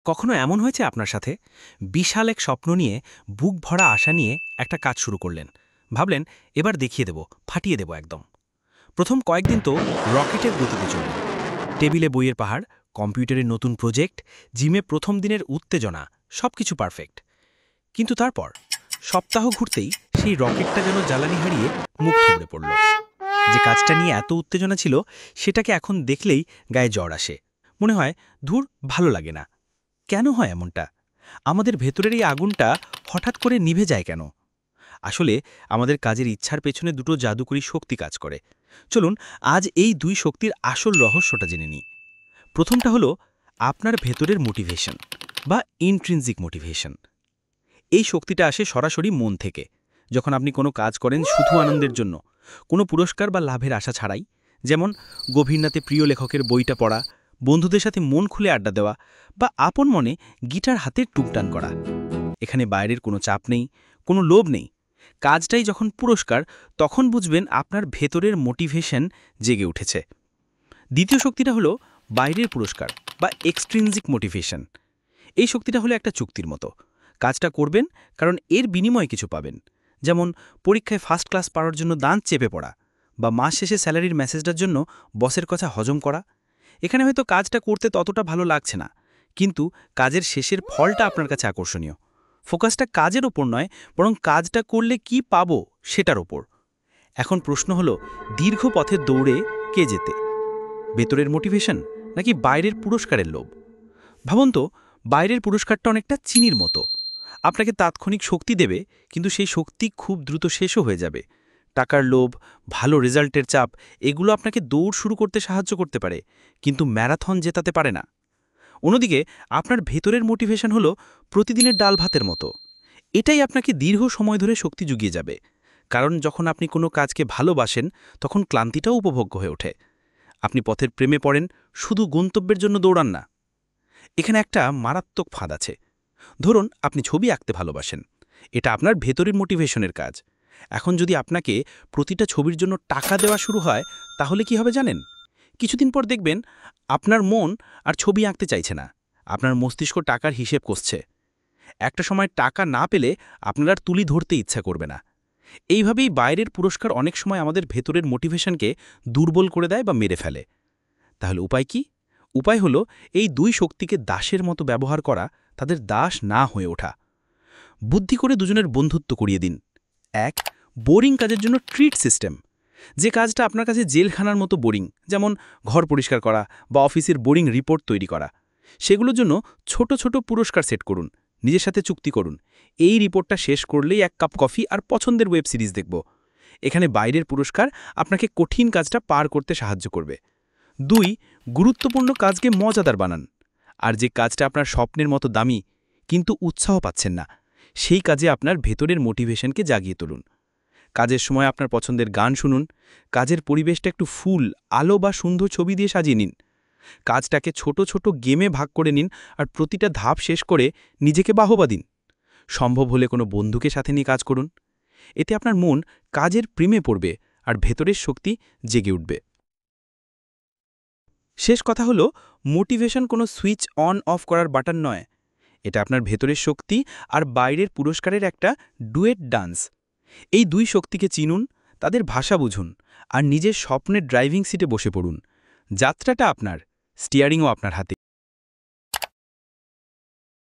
কখনো এমন হয়েছে আপনার সাথে বিশাল এক স্বপ্ন নিয়ে বুক ভরা আশা নিয়ে একটা কাজ শুরু করলেন, ভাবলেন এবার দেখিয়ে দেব, ফাটিয়ে দেব একদম। প্রথম কয়েকদিন তো রকেটের গতিতে চলল। টেবিলে বইয়ের পাহাড়, কম্পিউটারের নতুন প্রজেক্ট, জিমে প্রথম দিনের উত্তেজনা, সবকিছু পারফেক্ট। কিন্তু তারপর সপ্তাহ ঘুরতেই সেই রকেটটা যেন জ্বালানি হারিয়ে মুখ থুবড়ে পড়ল। যে কাজটা নিয়ে এত উত্তেজনা ছিল সেটাকে এখন দেখলেই গায়ে জ্বর আসে। মনে হয় ধুর, ভালো লাগে না। কেন হয় এমনটা? আমাদের ভেতরের এই আগুনটা হঠাৎ করে নিভে যায় কেন? আসলে আমাদের কাজের ইচ্ছার পেছনে দুটো জাদুকরী শক্তি কাজ করে। চলুন আজ এই দুই শক্তির আসল রহস্যটা জেনে নিই। প্রথমটা হলো আপনার ভেতরের মোটিভেশন বা ইন্ট্রিনজিক মোটিভেশন। এই শক্তিটা আসে সরাসরি মন থেকে। যখন আপনি কোনো কাজ করেন শুধু আনন্দের জন্য, কোনো পুরস্কার বা লাভের আশা ছাড়াই, যেমন গভীর রাতে প্রিয় লেখকের বইটা পড়া, বন্ধুদের সাথে মন খুলে আড্ডা দেওয়া, বা আপন মনে গিটার হাতে টুকটান করা। এখানে বাইরের কোনো চাপ নেই, কোনো লোভ নেই। কাজটাই যখন পুরস্কার, তখন বুঝবেন আপনার ভেতরের মোটিভেশন জেগে উঠেছে। দ্বিতীয় শক্তিটা হলো বাইরের পুরস্কার বা এক্সট্রিনজিক মোটিভেশন। এই শক্তিটা হলো একটা চুক্তির মতো। কাজটা করবেন কারণ এর বিনিময়ে কিছু পাবেন, যেমন পরীক্ষায় ফার্স্ট ক্লাস পাওয়ার জন্য দাঁত চেপে পড়া, বা মাস শেষে স্যালারির মেসেজটার জন্য বসের কথা হজম করা। এখানে হয়তো কাজটা করতে ততটা ভালো লাগছে না, কিন্তু কাজের শেষের ফলটা আপনার কাছে আকর্ষণীয়। ফোকাসটা কাজের ওপর নয়, বরং কাজটা করলে কি পাবো সেটার ওপর। এখন প্রশ্ন হলো, দীর্ঘ পথের দৌড়ে কে যেতে? ভেতরের মোটিভেশন নাকি বাইরের পুরস্কারের লোভ? ভাবুন তো, বাইরের পুরস্কারটা অনেকটা চিনির মতো। আপনাকে তাৎক্ষণিক শক্তি দেবে, কিন্তু সেই শক্তি খুব দ্রুত শেষও হয়ে যাবে। টাকার লোভ, ভালো রেজাল্টের চাপ, এগুলো আপনাকে দৌড় শুরু করতে সাহায্য করতে পারে, কিন্তু ম্যারাথন জেতাতে পারে না। অন্যদিকে আপনার ভেতরের মোটিভেশন হলো প্রতিদিনের ডাল ভাতের মতো। এটাই আপনাকে দীর্ঘ সময় ধরে শক্তি জুগিয়ে যাবে। কারণ যখন আপনি কোনো কাজকে ভালোবাসেন, তখন ক্লান্তিটাও উপভোগ্য হয়ে ওঠে। আপনি পথের প্রেমে পড়েন, শুধু গন্তব্যের জন্য দৌড়ান না। এখানে একটা মারাত্মক ফাঁদ আছে। ধরুন আপনি ছবি আঁকতে ভালোবাসেন, এটা আপনার ভেতরের মোটিভেশনের কাজ। এখন যদি আপনাকে প্রতিটা ছবির জন্য টাকা দেওয়া শুরু হয়, তাহলে কি হবে জানেন? কিছুদিন পর দেখবেন আপনার মন আর ছবি আঁকতে চাইছে না, আপনার মস্তিষ্ক টাকার হিসেব কষছে। একটা সময় টাকা না পেলে আপনার আর তুলি ধরতে ইচ্ছা করবে না। এইভাবেই বাইরের পুরস্কার অনেক সময় আমাদের ভেতরের মোটিভেশনকে দুর্বল করে দেয় বা মেরে ফেলে। তাহলে উপায় কি? উপায় হলো এই দুই শক্তিকে দাসের মতো ব্যবহার করা, তাদের দাস না হয়ে ওঠা। বুদ্ধি করে দুজনের বন্ধুত্ব করিয়ে দিন। ১. বোরিং কাজের জন্য ট্রিট সিস্টেম। যে কাজটা আপনার কাছে জেলখানার মতো বোরিং, যেমন ঘর পরিষ্কার করা বা অফিসের বোরিং রিপোর্ট তৈরি করা, সেগুলোর জন্য ছোট ছোট পুরস্কার সেট করুন। নিজের সাথে চুক্তি করুন, এই রিপোর্টটা শেষ করলেই 1 কাপ কফি আর পছন্দের ওয়েব সিরিজ দেখব। এখানে বাইরের পুরস্কার আপনাকে কঠিন কাজটা পার করতে সাহায্য করবে। ২. গুরুত্বপূর্ণ কাজকে মজাদার বানান। আর যে কাজটা আপনার স্বপ্নের মতো দামি, কিন্তু উৎসাহ পাচ্ছেন না, সেই কাজে আপনার ভেতরের মোটিভেশনকে জাগিয়ে তুলুন। কাজের সময় আপনার পছন্দের গান শুনুন, কাজের পরিবেশটা একটু ফুল, আলো বা সুন্দর ছবি দিয়ে সাজিয়ে নিন। কাজটাকে ছোট ছোট গেমে ভাগ করে নিন, আর প্রতিটা ধাপ শেষ করে নিজেকে বাহবা দিন। সম্ভব হলে কোনো বন্ধুকে সাথে নিয়ে কাজ করুন। এতে আপনার মন কাজের প্রেমে পড়বে আর ভেতরের শক্তি জেগে উঠবে। শেষ কথা হলো, মোটিভেশন কোনো সুইচ অন অফ করার বাটন নয়। এটা আপনার ভেতরের শক্তি আর বাইরের পুরস্কারের একটা ডুয়েট ডান্স। এই দুই শক্তিকে চিনুন, তাদের ভাষা বুঝুন, আর নিজের স্বপ্নের ড্রাইভিং সিটে বসে পড়ুন। যাত্রাটা আপনার, স্টিয়ারিংও আপনার হাতে।